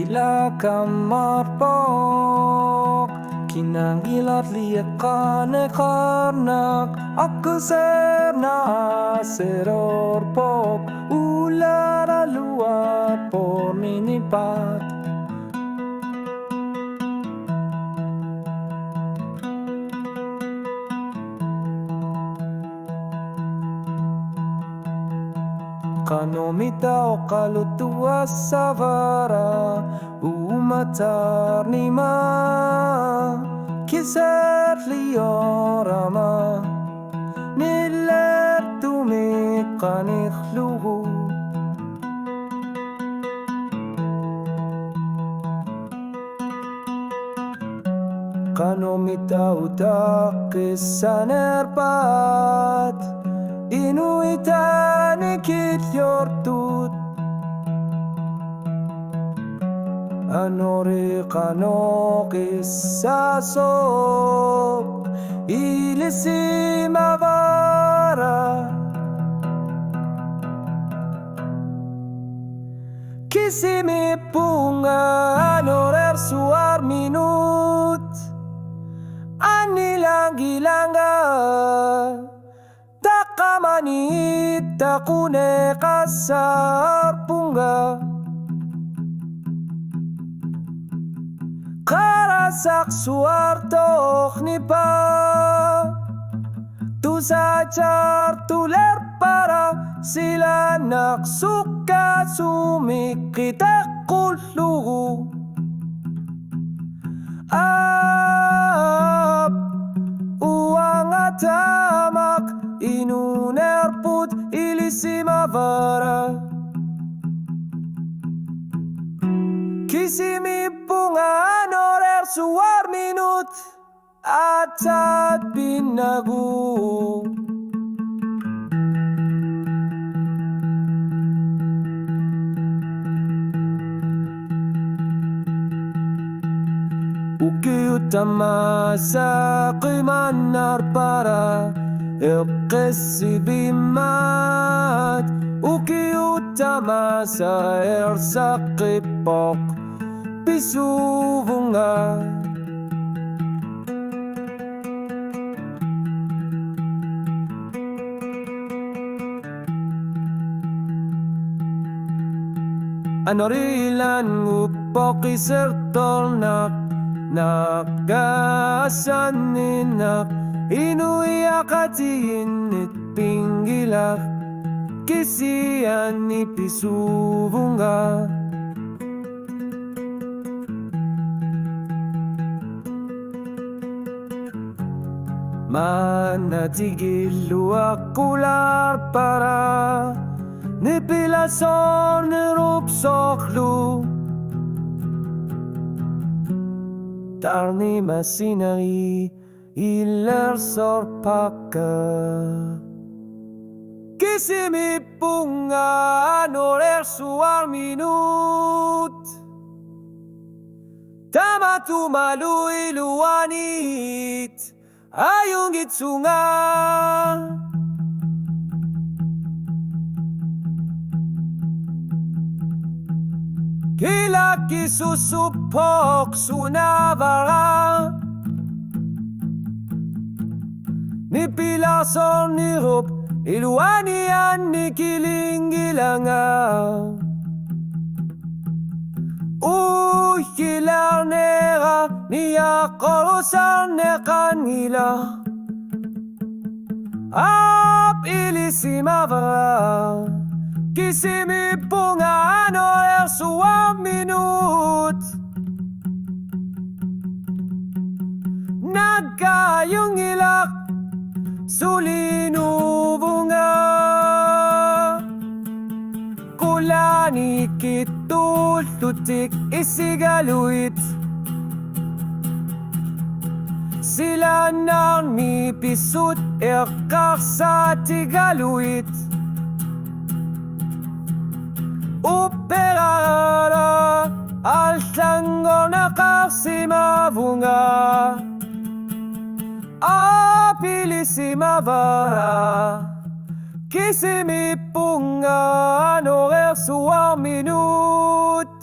Tila kamarpok kinangilat liat kane karnak aku serna seror pop ulara luar por minipat Kanomita o kalutua savara umatar nima kiser liorama niler tumi kanikhluhu Kanomita utak kisanerpat Inuitani kityortut Anori kano kisasok Ilisi mavara Kisimi punga anorer suar minut Anilangilanga Kamanita kune kasar punga Karasak suartok nipa Tu sajar tuler para sila naksuka sumikita kulluhu Uang atamak inunerput ilisima vara Kisimi punga norer suar minut atat binagu Ukiutama sa qimanar para Iqsi bimat Ukiutama sa ersaqipok Bisuvunga Anorilan upok isertolnak Nakasanninak Inuiakatiin it pinggilak Kisian ipisuvunga Manatigil luakular para Nipilason nirupsoklu Tarni masinari iler sorpaka Kisimi punga norer suar minut Tamatu malu iluanit Ayung gitsunga Kila kisusupok sunavara Nipilason nirup iluanian nikilingilanga Uhilar nera niyakorosan nekanila Ap ilisimavara Kisimi punga anoer suam minut Nagkayong ilak Sulinu bunga Kulani kitul tutik isigaluit Sila nang mipisut erkaksa tigaluit Uperara al tango nakasimavunga Apilisimavara Kisimi punga norer suar minut